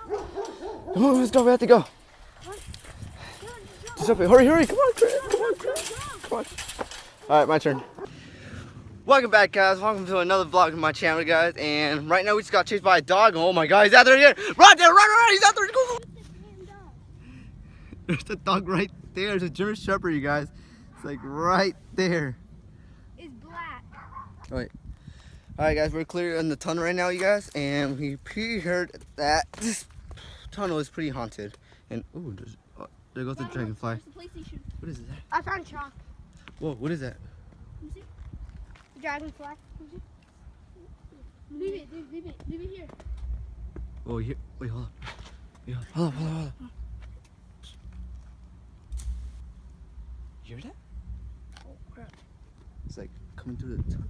Come on, let's go. We have to go. Just up here. Hurry, hurry. Come on, Chris. Come on, Chris. Come on. All right, my turn. Welcome back, guys. Welcome to another vlog of my channel, guys. And right now we just got chased by a dog. Oh my God, he's out there again. Run there, run. He's out there. Go. There's the dog right there. There's a German Shepherd, you guys. It's like right there. It's black. Oh, wait. All right, guys, we're clear in the tunnel right now, you guys. And we heard that this tunnel is pretty haunted. And ooh, there goes the dragonfly. What is that? I found chalk. Whoa, what is that? You see? The dragonfly. Leave it here. Oh, here. Wait, hold on. Yeah, hold on. You hear that? Oh crap. It's like coming through the tunnel.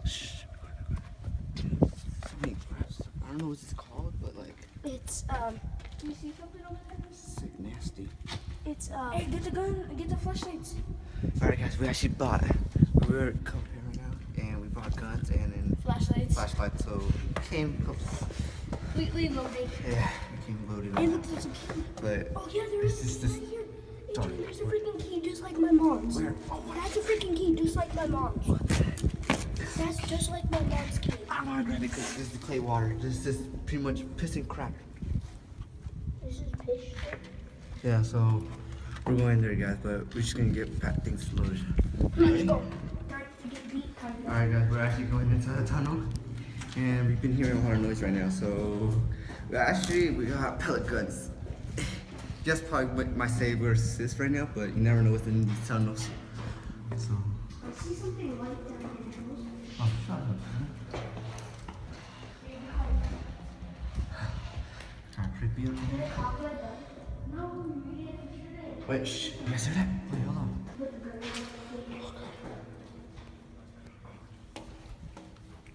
Shh. So many grass. I don't know what it's called, but like. It's Do you see something over there? Sick, nasty. It's Hey, get the gun. Get the flashlights. All right, guys. We actually bought. We're coming here right now, and we bought guns and then Flashlights. So we came Completely loaded. Yeah, we came loaded. Hey, look, there's a key. But Oh yeah, there is this right here. Hey, dark. dude, there's a freaking key just like my mom's. Where? Oh my. That's a freaking key just like my mom's. That's just like my mom's key. I want to grab it because this is the clay water. This is pretty much piss and crap. This is piss shit. Yeah, so we're going there, guys, but we're just gonna get things loaded. Let's go. Alright, guys, we're actually going into the tunnel, and we've been hearing a lot of noise right now. So we got pellet guns. Just probably what my saber assist right now, but you never know what's in these tunnels. So. I see something white down here. Oh, shut up. Kind of creepy over here. Wait, shh. You guys hear that? Wait, hold on.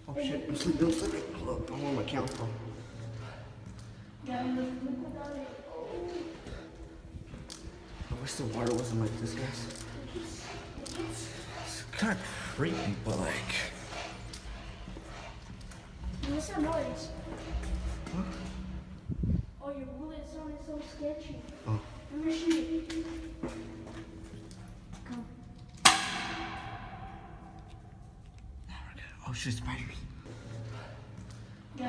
Oh shit, I'm sleeping, don't sleep. Hold up, I'm on my camera phone. I wish the water wasn't like this, guys. It's kind of creepy, but like. What's that noise? What? Oh, your bullet sounded so sketchy. Oh. I'm gonna shoot it. Come. Now we're good. Oh shit, spiders. I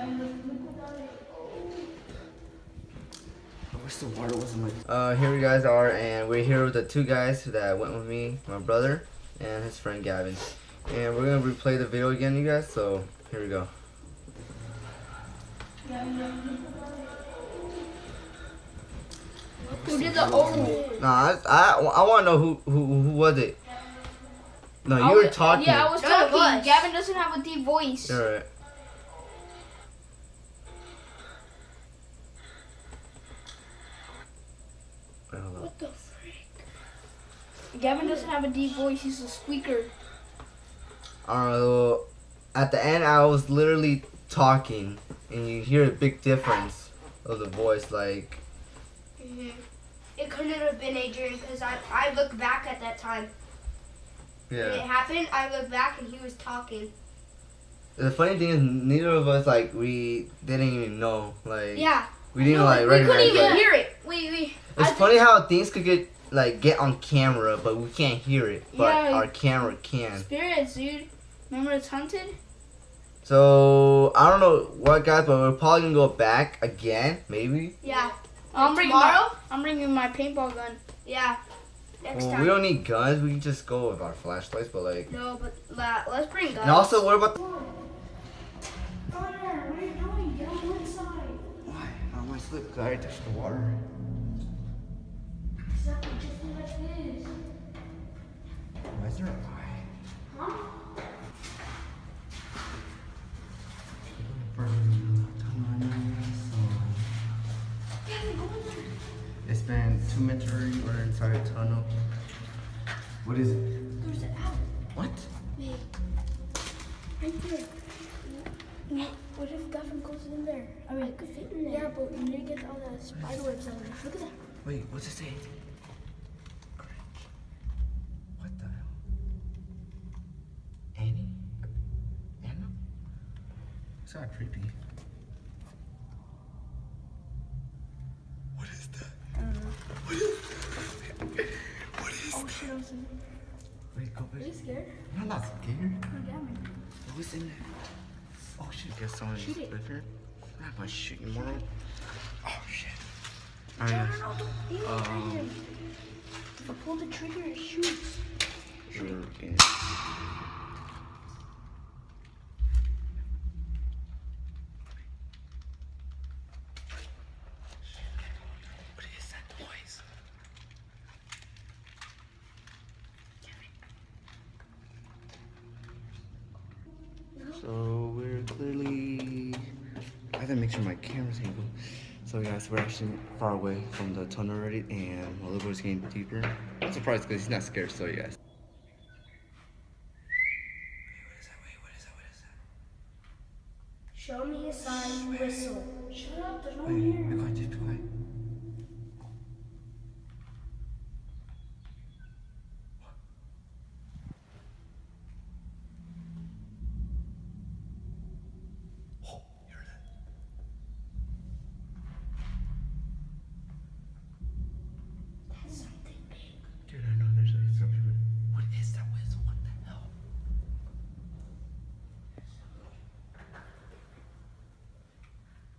wish the water wasn't like. Here we guys are, and we're here with the two guys that went with me, my brother and his friend Gavin. And we're gonna replay the video again, you guys. So here we go. Who did the old? Nah, I want to know who was it. No, you were talking. Yeah, I was talking. Gavin doesn't have a deep voice. All right. What the frick? Gavin doesn't have a deep voice. He's a squeaker. At the end, I was literally talking, and you hear a big difference of the voice, like. It couldn't have been Adrian because I looked back at that time. Yeah. When it happened, I looked back and he was talking. The funny thing is, neither of us we didn't even know, like. Yeah. We didn't we recognize. couldn't even it. hear it. It's funny how things could get on camera, but we can't hear it. But Yeah. our camera can. Spirits, dude. Remember it's hunted? So I don't know what, guys, but we're probably gonna go back again, maybe. Yeah. I'm bringing my paintball gun. Yeah. Next time. We don't need guns. We can just go with our flashlights, but like. No, but let's bring guns. And also, what about? Connor, what are you doing? Get on one side. Why? How am I slipping? Cause I already touched the water. Exactly, just be like this. Why is there an eye? Huh? It's been 2 minutes already. We're inside a tunnel. What is it? There's an owl. What? Wait. Right there. What if Gavin goes in there? I mean, it could fit in there. Yeah, but you need to get all the spider webs out there. Look at that. Wait, what's it say? What the hell? Annie? Anna? It's not creepy. Wait, go Are you back. scared? No, I'm not scared. Oh, damn it. Who's in there? Oh shit, guess someone Shoot is it. here. I'm not gonna shoot you, moron. Oh shit. No, Alright, no, no, don't aim at him. If you pull the trigger, it shoots. Sure. What is that noise? So we're clearly. I have to make sure my camera's angle. So guys, we're actually far away from the tunnel already, and my little boy's getting deeper. I'm surprised because he's not scared. So yes. Show me a sign, whistle. Shut up, there's no one Wait, here. be quiet, just be quiet. Oh, you heard that? That's something big. Dude, I know there's like some people. What is that whistle? What the hell?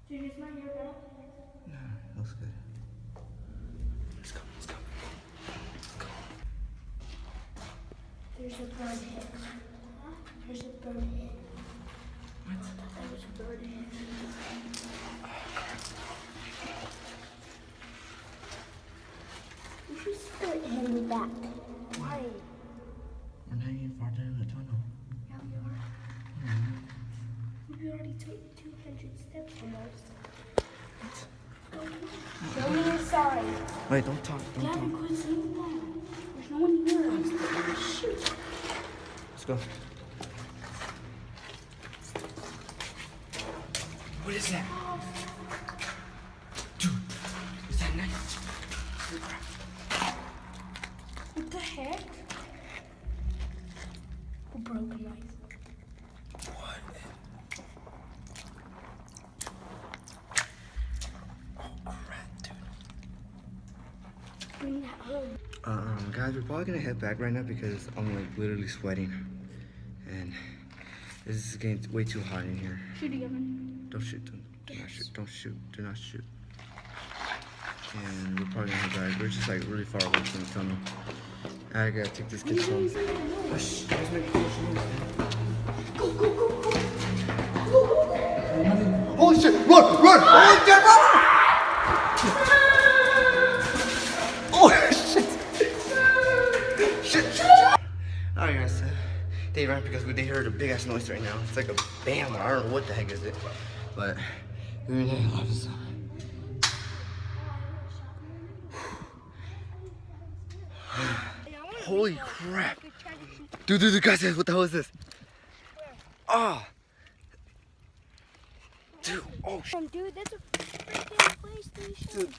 Dude, is my hair bad? No, that looks good. Let's go, let's go. Let's go. There's a bird head. There's a bird head. What? There was a bird head. You should start heading back. Why? We're not even far down in the tunnel. Yeah, we are. We already took 200 steps almost. Show me a sign. Wait, don't talk, don't Gavin, talk. quit saying that. There's no one here. Shoot. Let's go. What is that? Dude, is that knife? What the heck? A broken knife. What? Oh crap, dude. Bring that home. Guys, we're probably gonna head back right now because I'm like literally sweating, and this is getting way too hot in here. Shoot it, Gavin. Don't shoot, do not shoot, don't shoot, do not shoot. And we're probably gonna head back. We're just like really far away from the tunnel. I gotta take this kid home. Hush, guys, make a Go, go, go, go. Holy shit, run, run! Holy shit, run! Oh shit! Shit, shit. Alright guys, they ran because they heard a big ass noise right now. It's like a bam, I don't know what the heck is it. But we did a lot of stuff. Holy crap. Dude, guys, what the hell is this? Ah! Dude, oh shit. Dude, that's a freaking PlayStation. Dude,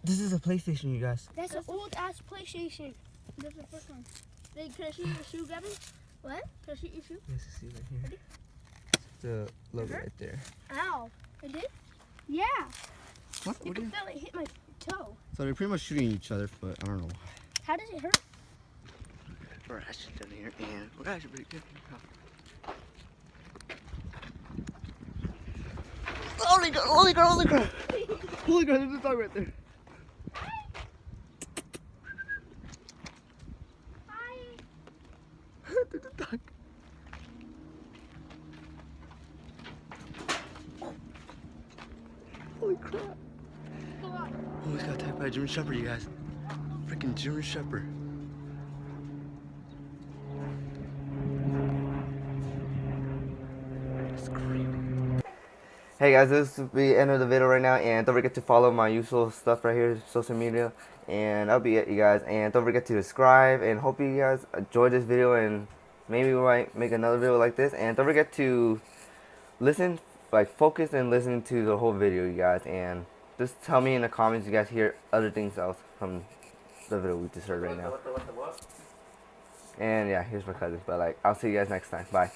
this is a PlayStation, you guys. That's an old ass PlayStation. That's the first one. Hey, can I shoot your shoe, Gavin? What? Can I shoot your shoe? Yes, see right here. Ready? The logo right there. Ow. I did? Yeah. What? You What do can you? feel it hit my toe. So they're pretty much shooting each other, but I don't know why. How does it hurt? We're actually down here, and we're actually pretty good. Holy crap! Holy crap! Holy crap! Holy crap! There's a dog right there. Hi. There's a dog. Holy crap! Go on. Oh, he's got attacked by a German Shepherd, you guys. Freaking German Shepherd. Hey guys, this will be the end of the video right now, and don't forget to follow my usual stuff right here, social media, and that'll be it, you guys. And don't forget to subscribe, and hope you guys enjoyed this video, and maybe we might make another video like this. And don't forget to listen, like focus and listen to the whole video, you guys, and just tell me in the comments you guys hear other things else from the video we just heard right now. And yeah, here's my cousins, but like I'll see you guys next time. Bye.